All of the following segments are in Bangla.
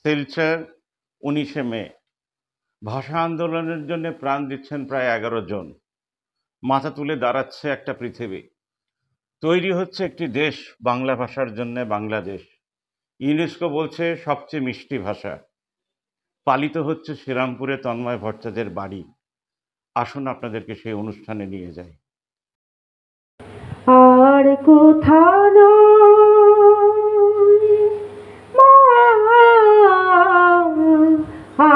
শিলচর 19শে মে। ভাষা আন্দোলনের জন্য প্রাণ দিচ্ছেন প্রায় 11 জন। মাথা তুলে দাঁড়াচ্ছে একটা পৃথিবী, তৈরি হচ্ছে একটি দেশ বাংলা ভাষার জন্য, বাংলাদেশ। ইউনেস্কো বলছে সবচেয়ে মিষ্টি ভাষা। পালিত হচ্ছে শ্রীরামপুরে তন্ময় ভট্টাচার্যের বাড়ি। আসুন আপনাদেরকে সেই অনুষ্ঠানে নিয়ে যাই। আর কোথাও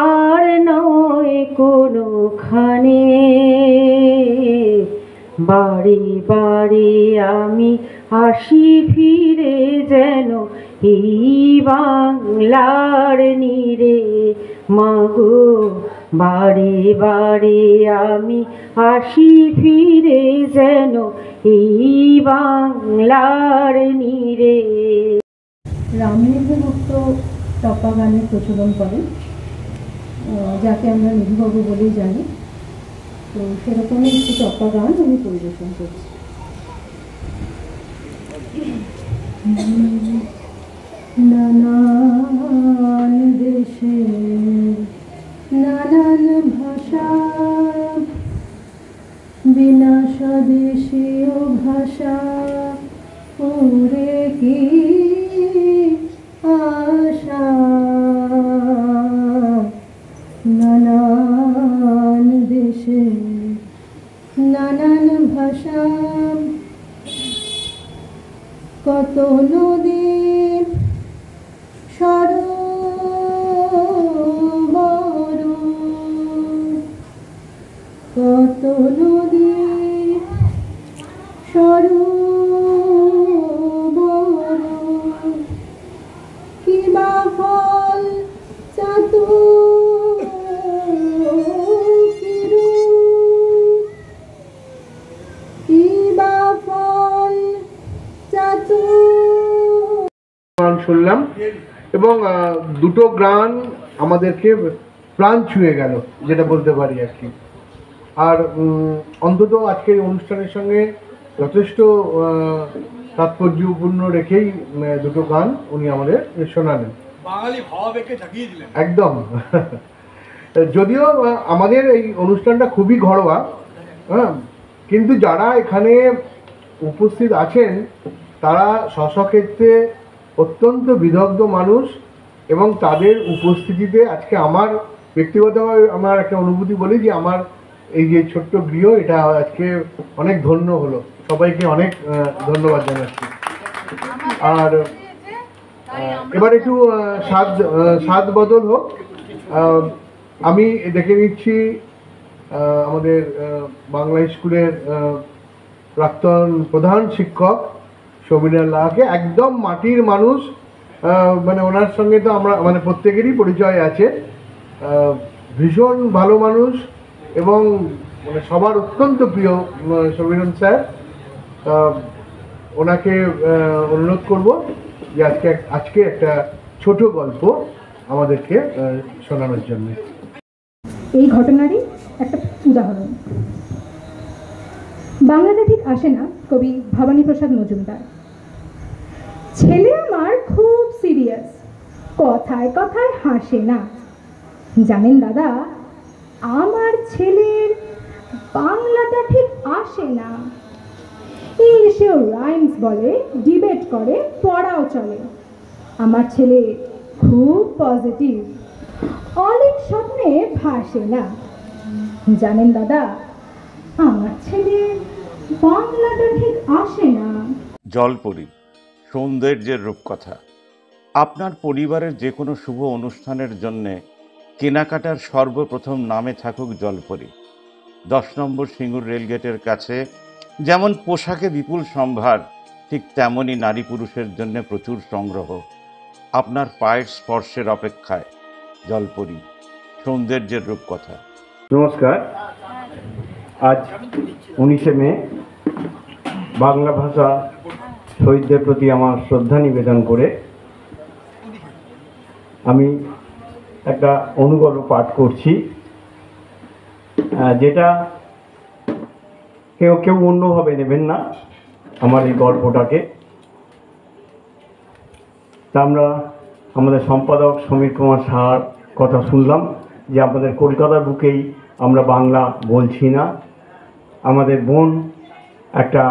আর নয় কোনোখানে, বাড়ি বাড়ি আমি আসি ফিরে, যেন এই বাংলার নীড়ে। মাগো বাড়ি বাড়ি আমি আসি ফিরে, যেন এই বাংলার নীড়ে। রামনিধিভুক্ত টপ্পা গানের প্রচলন করেন, যাকে আমরা নিধিবাবু বলেই জানি। তো সেরকমই একটি টপ্পা গান আমি পরিবেশন করছি। নানান দেশে নানান ভাষা, বিনা স্বদেশীয় ভাষা, ওরে কি আশা। নানান দেশে নানান ভাষা, কত নদীর সরোবর, কত নদীর সরোবর, কিবা ফল চাতুর, কিবা ফল চাতুর। গান শুনলাম এবং দুটো গান আমাদেরকে প্রাণ ছুঁয়ে গেল, যেটা বলতে পারি আর কি। আর অন্তত আজকের অনুষ্ঠানের সঙ্গে যথেষ্ট তাৎপর্যপূর্ণ রেখেই দুটো গান উনি আমাদের শোনালেন, বাঙালি ভাবাবেগকে জাগিয়ে দিলেন একদম। যদিও আমাদের এই অনুষ্ঠানটা খুবই ঘরোয়া, কিন্তু যারা এখানে উপস্থিত আছেন তারা স্বস্বক্ষেত্রে অত্যন্ত বিদগ্ধ মানুষ, এবং তাদের উপস্থিতিতে আজকে আমার ব্যক্তিগতভাবে আমার একটা অনুভূতি বলি যে আমার এই যে ছোট্ট গৃহ, এটা আজকে অনেক ধন্য হলো। সবাইকে অনেক ধন্যবাদ জানাচ্ছি। আর এবার একটু স্বাদ বদল হোক। আমি দেখে নিচ্ছি আমাদের বাংলা স্কুলের প্রাক্তন প্রধান শিক্ষক সমীরণ লাহাকে। একদম মাটির মানুষ, মানে ওনার সঙ্গে তো আমরা মানে প্রত্যেকেরই পরিচয় আছে। ভীষণ ভালো মানুষ এবং মানে সবার অত্যন্ত প্রিয় সমীরণ স্যার। ওনাকে অনুরোধ করব যে আজকে একটা ছোট গল্প আমাদেরকে শোনানোর জন্য। এই ঘটনারই একটা উদাহরণ। বাংলাতে ঠিক আসে না কবি ভবানীপ্রসাদ মজুমদার। ছেলে আমার খুব সিরিয়াস, কথায় কথায় হাসে না। জানেন দাদা, আমার ছেলের বাংলাটা ঠিক আসে না। সেও রাইমস বলে, ডিবেট করে, পড়াও চলে। আমার ছেলে খুব পজিটিভ, অনেক স্বপ্নে ভাসে না। জানেন দাদা, আমার ছেলে বাংলাটা ঠিক আসে না। জলপরি, সৌন্দর্যের রূপকথা। আপনার পরিবারের যে কোনো শুভ অনুষ্ঠানের জন্যে কেনাকাটার সর্বপ্রথম নামে থাকুক জলপরি। 10 নম্বর সিঙ্গুর রেলগেটের কাছে যেমন পোশাকে বিপুল সম্ভার, ঠিক তেমনই নারী পুরুষের জন্য প্রচুর সংগ্রহ। আপনার পায়ের স্পর্শের অপেক্ষায় জলপরি, সৌন্দর্যের রূপকথা। নমস্কার। আজ 19শে মে। বাংলা ভাষা শহীদদের প্রতি আমার শ্রদ্ধা নিবেদন করে আমি একটা অনুগল্প পাঠ করছি। যেটা কেউ কেউ অন্যভাবে নেবেন না আমার এই গল্পটাকে। তা আমরা আমাদের সম্পাদক সমীর কুমার সাহার কথা শুনলাম যে আমাদের কলকাতার বুকেই আমরা বাংলা বলছি না। আমাদের বোন একটা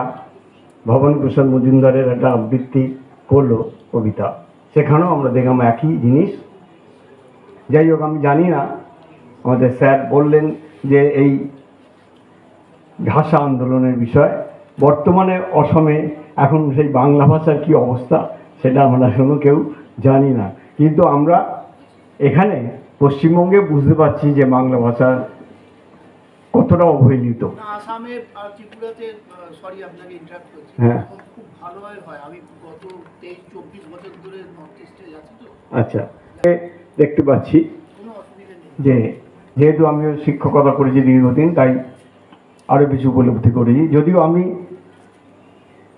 ভবানী প্রসাদ মজুমদারের একটা আবৃত্তি করলো কবিতা, সেখানেও আমরা দেখলাম একই জিনিস। যাই হোক, আমি জানি না, আমাদের স্যার বললেন যে এই ভাষা আন্দোলনের বিষয় বর্তমানে অসমে এখন সেই বাংলা ভাষার কি অবস্থা সেটা আমরা এখনো কেউ জানি না, কিন্তু আমরা এখানে পশ্চিমবঙ্গে বুঝতে পারছি যে বাংলা ভাষা কতটা অবহেলিত। আসামে আর ত্রিপুরাতে, সরি আপনাকে ইন্টারাপ্ট করছি, হ্যাঁ, খুব ভালোভাবে হয়। আমি গত 23-24 বছর ধরে নর্থ ইস্টে যাচ্ছি, তো আচ্ছা, দেখতে পাচ্ছি কোনো অসুবিধা নেই। যে যেহেতু আমিও শিক্ষকতা করেছি দীর্ঘদিন, তাই আরও বেশি উপলব্ধি করেছি। যদিও আমি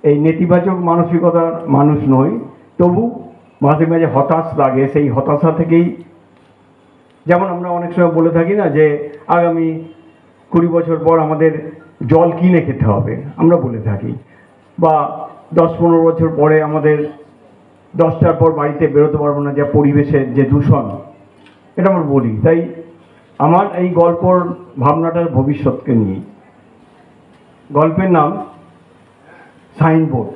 এই নেতিবাচক মানসিকতার মানুষ নই, তবু মাঝে মাঝে হতাশ লাগে। সেই হতাশা থেকেই, যেমন আমরা অনেক সময় বলে থাকি না যে আগামী 20 বছর পর আমাদের জল কিনে খেতে হবে, আমরা বলে থাকি, বা 10-15 বছর পরে আমাদের 10টার পর বাড়িতে বেরোতে পারবো না, যে পরিবেশের যে দূষণ, এটা আমরা বলি। তাই আমার এই গল্পর ভাবনাটার ভবিষ্যৎকে নিয়ে। গল্পের নাম সাইনবোর্ড।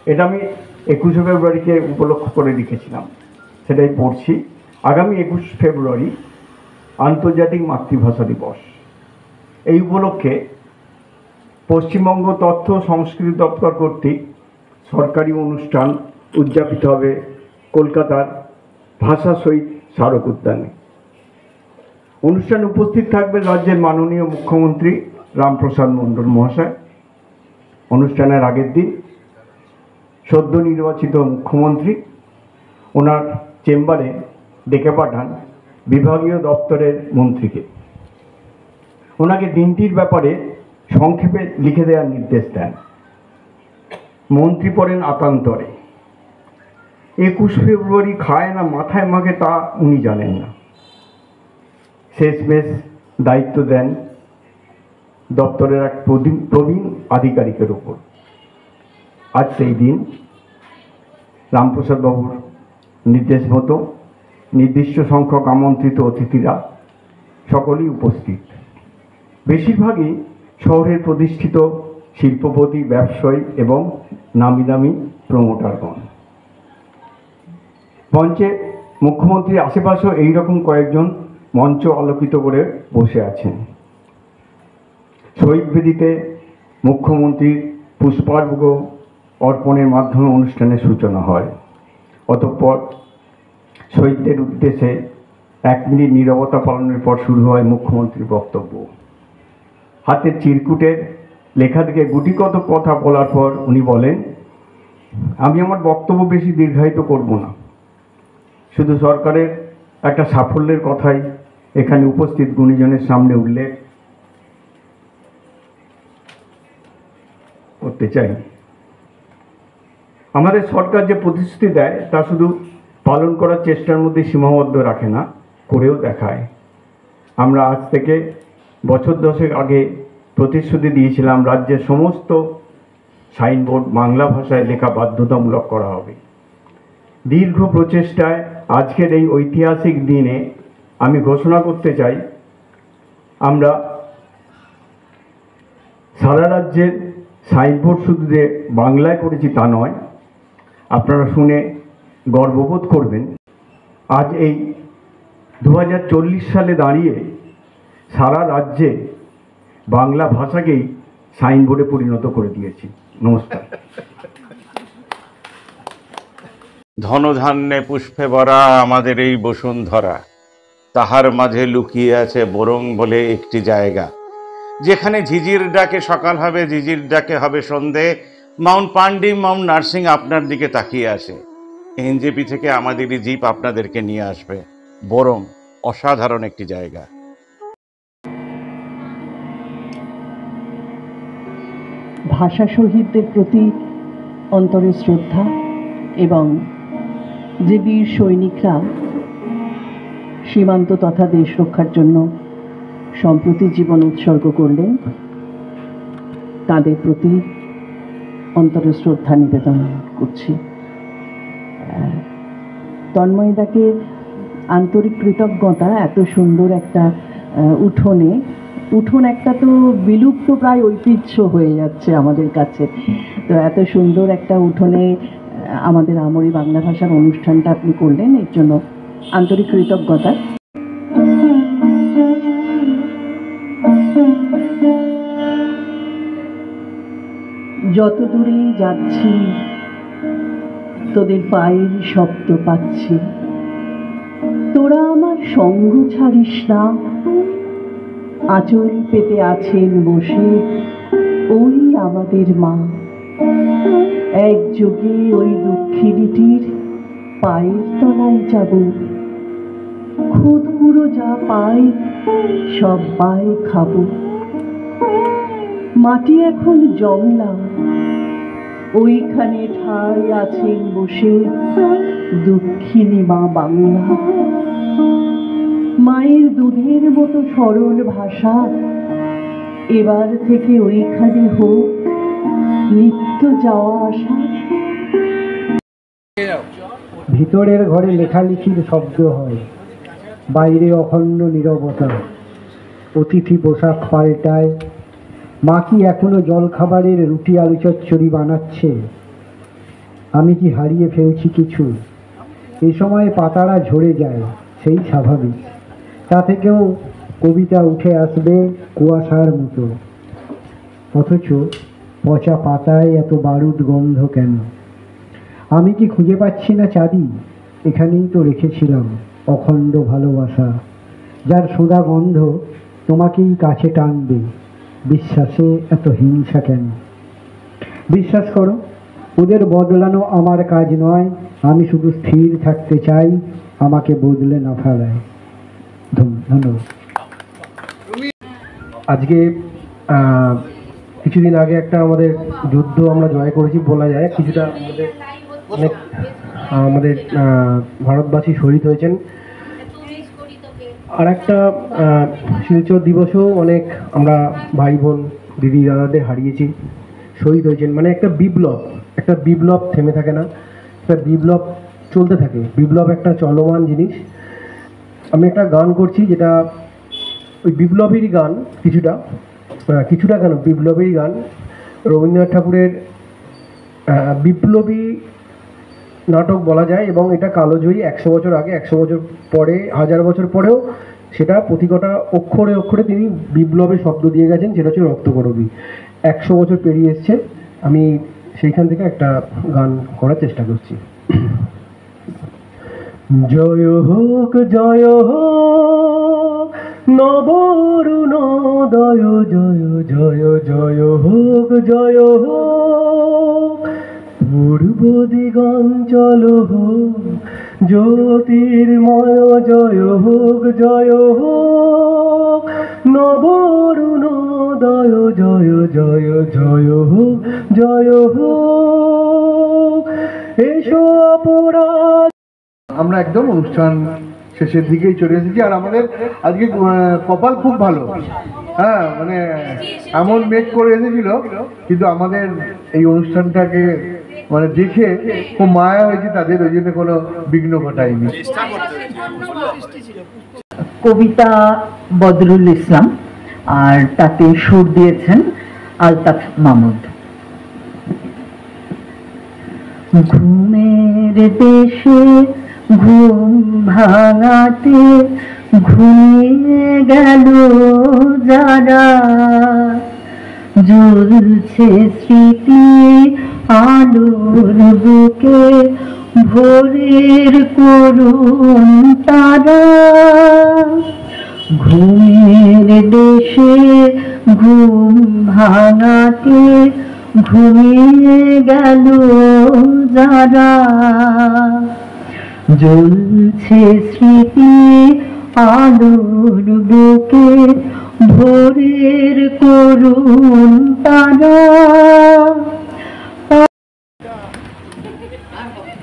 এটা আমি 21শে ফেব্রুয়ারিকে উপলক্ষ করে লিখেছিলাম, সেটাই পড়ছি। আগামী 21 ফেব্রুয়ারি আন্তর্জাতিক মাতৃভাষা দিবস। এই উপলক্ষে পশ্চিমবঙ্গ তথ্য সংস্কৃতি দপ্তর কর্তৃক সরকারি অনুষ্ঠান উদযাপিত হবে কলকাতার ভাষা শহীদ স্মারক উদ্যানে। অনুষ্ঠানে উপস্থিত থাকবে রাজ্যের মাননীয় মুখ্যমন্ত্রী রামপ্রসাদ মণ্ডল মহাশয়। অনুষ্ঠানের আগের দিন সদ্য নির্বাচিত মুখ্যমন্ত্রী ওনার চেম্বারে ডেকে পাঠান বিভাগীয় দপ্তরের মন্ত্রীকে। ওনাকে দিনটির ব্যাপারে সংক্ষেপে লিখে দেওয়ার নির্দেশ দেন। মন্ত্রী পড়েন আতান্তরে। 21 ফেব্রুয়ারি খায় না মাথায় মাখে তা উনি জানেন না। শেষমেশ দায়িত্ব দেন দপ্তরের এক প্রবীণ আধিকারিকের উপর। আজ সেই দিন রামপ্রসাদ বাবুর নির্দেশ মতো নির্দিষ্ট সংখ্যক আমন্ত্রিত অতিথিরা সকলেই উপস্থিত। বেশিরভাগই শহরের প্রতিষ্ঠিত শিল্পপতি, ব্যবসায়ী এবং নামি দামি প্রমোটারগণ। মঞ্চে মুখ্যমন্ত্রীর আশেপাশেও এইরকম কয়েকজন মঞ্চ আলোকিত করে বসে আছেন। শহীদ বেদিতে মুখ্যমন্ত্রীর পুষ্পার্ঘ্য অর্পণের মাধ্যমে অনুষ্ঠানের সূচনা হয়। অতঃপর শহীদদের উদ্দেশ্যে 1 মিনিট নীরবতা পালনের পর শুরু হয় মুখ্যমন্ত্রীর বক্তব্য। হাতের চিরকুটের লেখা থেকে গুটি কত কথা বলার পর উনি বলেন, আমি আমার বক্তব্য বেশি দীর্ঘায়িত করব না, শুধু সরকারের একটা সাফল্যের কথাই এখানে উপস্থিত গুণীজনের সামনে উল্লেখ করতে চাই। আমাদের সরকার যে প্রতিশ্রুতি দেয় তা শুধু পালন করার চেষ্টার মধ্যে সীমাবদ্ধ রাখে না, করেও দেখায়। আমরা আজ থেকে বছর 10 আগে প্রতিশ্রুতি দিয়েছিলাম রাজ্যের সমস্ত সাইনবোর্ড বাংলা ভাষায় লেখা বাধ্যতামূলক করা হবে। দীর্ঘ প্রচেষ্টায় আজকের এই ঐতিহাসিক দিনে আমি ঘোষণা করতে চাই, আমরা সারা রাজ্যের সাইনবোর্ড শুধু যে বাংলায় করেছি তা নয়, আপনারা শুনে গর্ববোধ করবেন। আজ এই 2040 সালে দাঁড়িয়ে সারা রাজ্যে বাংলা ভাষাকেই সাইনবোর্ডে পরিণত করে দিয়েছি। নমস্কার। ধনধান্যে পুষ্পে ভরা আমাদের এই বসুন্ধরা, তাহার মাঝে লুকিয়ে আছে বরং বলে একটি জায়গা, যেখানে ঝিঝির ডাকে সকাল হবে, ঝিঝির ডাকে হবে সন্ধে। মাউন্ট পান্ডি, মাউন্ট নার্সিং আপনার দিকে তাকিয়ে আসে। এনজেপি থেকে আমাদেরই জিপ আপনাদেরকে নিয়ে আসবে। বরং অসাধারণ একটি জায়গা। ভাষা শহীদদের প্রতি অন্তরে শ্রদ্ধা এবং যে বীর সৈনিকরা সীমান্ত তথা দেশ রক্ষার জন্য সম্প্রতি জীবন উৎসর্গ করলেন, তাদের প্রতি অন্তরে শ্রদ্ধা নিবেদন করছি। তন্ময়দাকে আন্তরিক কৃতজ্ঞতা, এত সুন্দর একটা উঠোন একটা তো বিলুপ্ত প্রায় ঐতিহ্য হয়ে যাচ্ছে আমাদের কাছে, তো এত সুন্দর একটা উঠোনে আমাদের আমরি বাংলা ভাষার অনুষ্ঠানটা আপনি করলেন, এর জন্য আন্তরিক কৃতজ্ঞতা। যত দূরে যাচ্ছি তোদের পায়ের শব্দ পাচ্ছি, তোরা আমার সঙ্গ ছাড়িস না। আঁচল পেতে আছেন বসে ওই আমাদের মা, একযোগে ওই দুঃখিনীটির পায়ের তলায় যাব। খুদগুঁড়ো যা পাই সব পায়ে খাবো। মাটি এখন জংলা, ওইখানে ঠাই আছেন বসে দুঃখিনী মা বাংলা। মায়ের দুধের মতো সরল ভাষা এবার থেকে ওইখানে হোক নিত্য যাওয়া আসা। ভিতরের ঘরে লেখালেখির শব্দ হয়, বাইরে অখণ্ড নীরবতা। অতিথি পোশাক পাল্টায়। মা কি এখনো জলখাবারের রুটি আলু চচ্চড়ি বানাচ্ছে? আমি কি হারিয়ে ফেলছি কিছু? এ সময় পাতারা ঝরে যায়, সেই স্বাভাবিক। তা থেকেও কবিতা উঠে আসবে কুয়াশার মতো। অথচ পচা পাতায় এত বারুদ গন্ধ কেন? আমি কি খুঁজে পাচ্ছি না চাবি? এখানেই তো রেখেছিলাম অখণ্ড ভালোবাসা, যার সোঁদা গন্ধ তোমাকেই কাছে টানবে। বিশ্বাসে এত হিংসা কেন? বিশ্বাস করো, ওদের বদলানো আমার কাজ নয়। আমি শুধু স্থির থাকতে চাই, আমাকে বদলে না ফেলায়। ধন্যবাদ। আজকে কিছুদিন আগে একটা আমাদের যুদ্ধ আমরা জয় করেছি বলা যায়, কিছুটা আমাদের ভারতবাসী শহীদ হয়েছেন। আর একটা শিলচর দিবসও অনেক আমরা ভাই বোন দিদি দাদাদের হারিয়েছি, শহীদ হয়েছেন। মানে একটা বিপ্লব থেমে থাকে না, একটা বিপ্লব চলতে থাকে। বিপ্লব একটা চলমান জিনিস। আমি একটা গান করছি যেটা ওই বিপ্লবেরই গান, কিছুটা কেন বিপ্লবেরই গান। রবীন্দ্রনাথ ঠাকুরের বিপ্লবী নাটক বলা যায়, এবং এটা কালোজয়ী। 100 বছর আগে, 100 বছর পরে, 1000 বছর পরেও সেটা প্রতিকটা অক্ষরে অক্ষরে তিনি বিপ্লবের শব্দ দিয়ে গেছেন, সেটা হচ্ছে রক্তকরবী। 100 বছর পেরিয়ে এসছে। আমি সেইখান থেকে একটা গান করার চেষ্টা করছি। জয় হোক নবরুণোদয়, জয় জয় জয় হোক, জয় হোক পূর্ব দিগঞ্চল হোক জ্যোতির্ময়, জয় হোক, জয় হোক নবরুণোদয়, জয় জয় জয় হোক, জয় হোক। এসো অপরাধ। আমরা একদম অনুষ্ঠান শেষের দিকেই চলে এসেছি। আর আমাদের আজকে কপাল খুব ভালো, হ্যাঁ, মানে এমন মেঘ করে এসেছিল, কিন্তু আমাদের এই অনুষ্ঠানটাকে মানে দেখে খুব মায়া হয়েছে তাদের, ওই জন্য কোনো বিঘ্ন ঘটায়নি। কবিতা বদরুল ইসলাম, আর তাতে সুর দিয়েছেন আলতাফ মাহমুদ। ঘুমের দেশে ঘুম ভাঙাতে ঘুমিয়ে গেল যারা, জ্বলছে স্মৃতি আলোর বুকে ভোরের করুণ তারা। ঘুমের দেশে ঘুম ভাঙাতে ঘুমিয়ে গেল যারা, জ্বলছে স্মৃতি আলোর বুকে ভোরের করুণ তারা।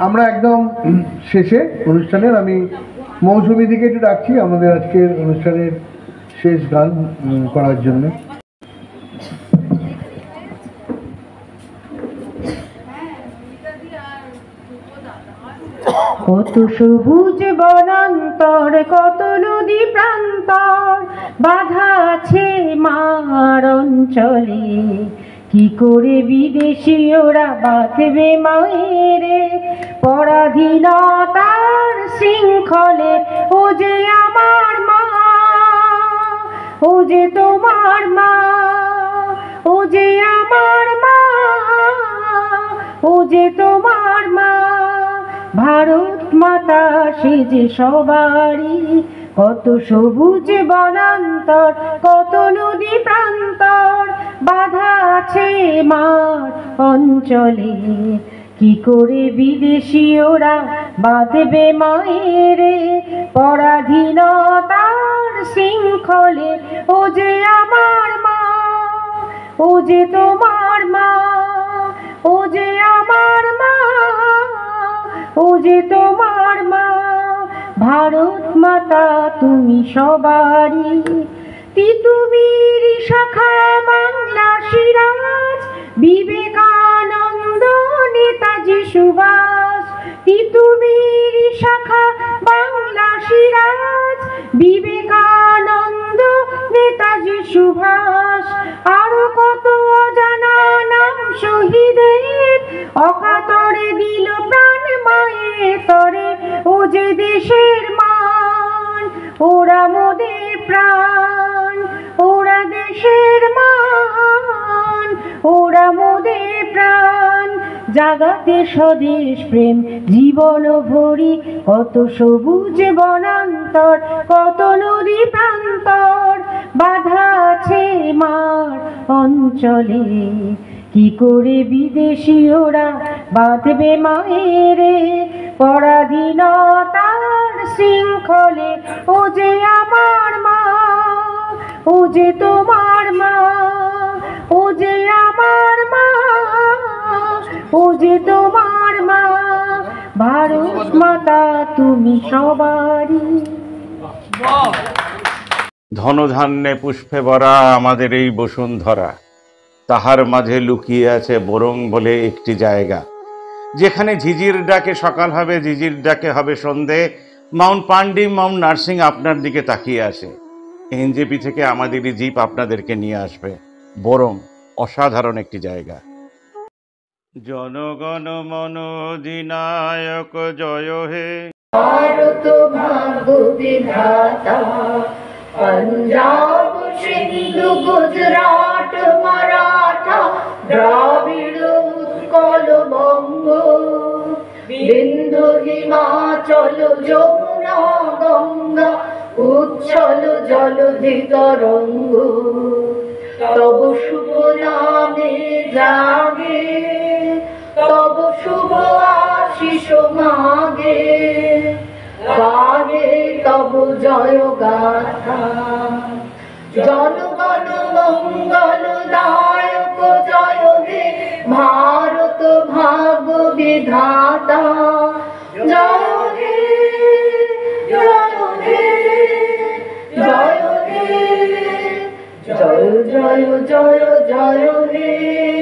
আমরা একদম শেষে অনুষ্ঠানের আমি মৌসুমী দিকে একটু ডাকছি আমাদের আজকের অনুষ্ঠানের শেষ গান করার জন্য। কত সবুজ বনান্তর, কত নদী প্রান্তর, বাধা আছে মার অঞ্চলে। কি করে বিদেশি ওরা বাঁধবে মায়েরে পরাধীনতার শৃঙ্খলে? ও যে আমার মা, ও যে তোমার মা, ও যে আমার মা, ও যে তোমার মা। ভারত মাতা সে যে সবারই, কত সবুজ বনান্তর, কত নদী প্রান্তর, বাধা আছে মার অঞ্চলে। কি করে বিদেশি ওরা বাঁধবে মায়েরে পরাধীনতার শৃঙ্খলে? ও যে আমার মা, ও যে তোমার মা, ও যে আমার মা, ও যে তোমার মা। ভারত মাতা তুমি সবারই। তিতুমির শাখা বাংলা সিরাজ, বিবেকানন্দ নেতাজি সুভাষ। তিতুমির শাখা বাংলা সিরাজ, বিবেকানন্দ নেতাজি সুভাষ। আরো কত অজানা নাম শহীদের, অকাতরে দিল প্রাণ মায়ের তরে। ও যে দেশের মান, ওরা মোদের প্রাণ, ওরা দেশের মান, ওরা মোদের প্রাণ। জাগাতে স্বদেশ প্রেম জীবন ভরি, কত সবুজ বনান্তর, কত নদী প্রান্তর, বাধা আছে মার অঞ্চলে। কি করে বিদেশি ওরা বাঁধবে মায়েরে পরাধীনতার শৃঙ্খলে? ও যে আমার মা, ও যে তোমার মা, ও যে আমার মা, ও যে তোমার মা। ভারত মাতা তুমি সবারই। ধনধান্যে পুষ্পে ভরা আমাদের এই বসুন্ধরা, তাহার মাঝে লুকিয়ে আছে বরং বলে একটি জায়গা, যেখানে ঝিঝির ডাকে সকাল হবে, ঝিঝির ডাকে হবে সন্ধে। মাউন্ট পান্ডি, মাউন্ট নার্সিং আপনার দিকে তাকিয়ে আসে। এনজেপি থেকে আমাদেরই জিপ আপনাদেরকে নিয়ে আসবে বরং অসাধারণ একটি জায়গা। জনগণ মন অধিনায়ক জয় হে, ভারত ভাগ্য বিধাতা। पंजाब सिंधु गुजरात मराठा द्राविड़ उत्कल बंग बिंदु हिमाचल যমুনা গঙ্গা উচ্ছল জলধি তরঙ্গ তব শুভ নামে জাগে তব শুভ আশিস মাগে গাহে তব জয় গাথা জনগণ মঙ্গল দায়ক জয় হে ভারত ভাগ্য বিধাতা জয় হে জয় হে জয় হে জয় জয় জয় জয় হে।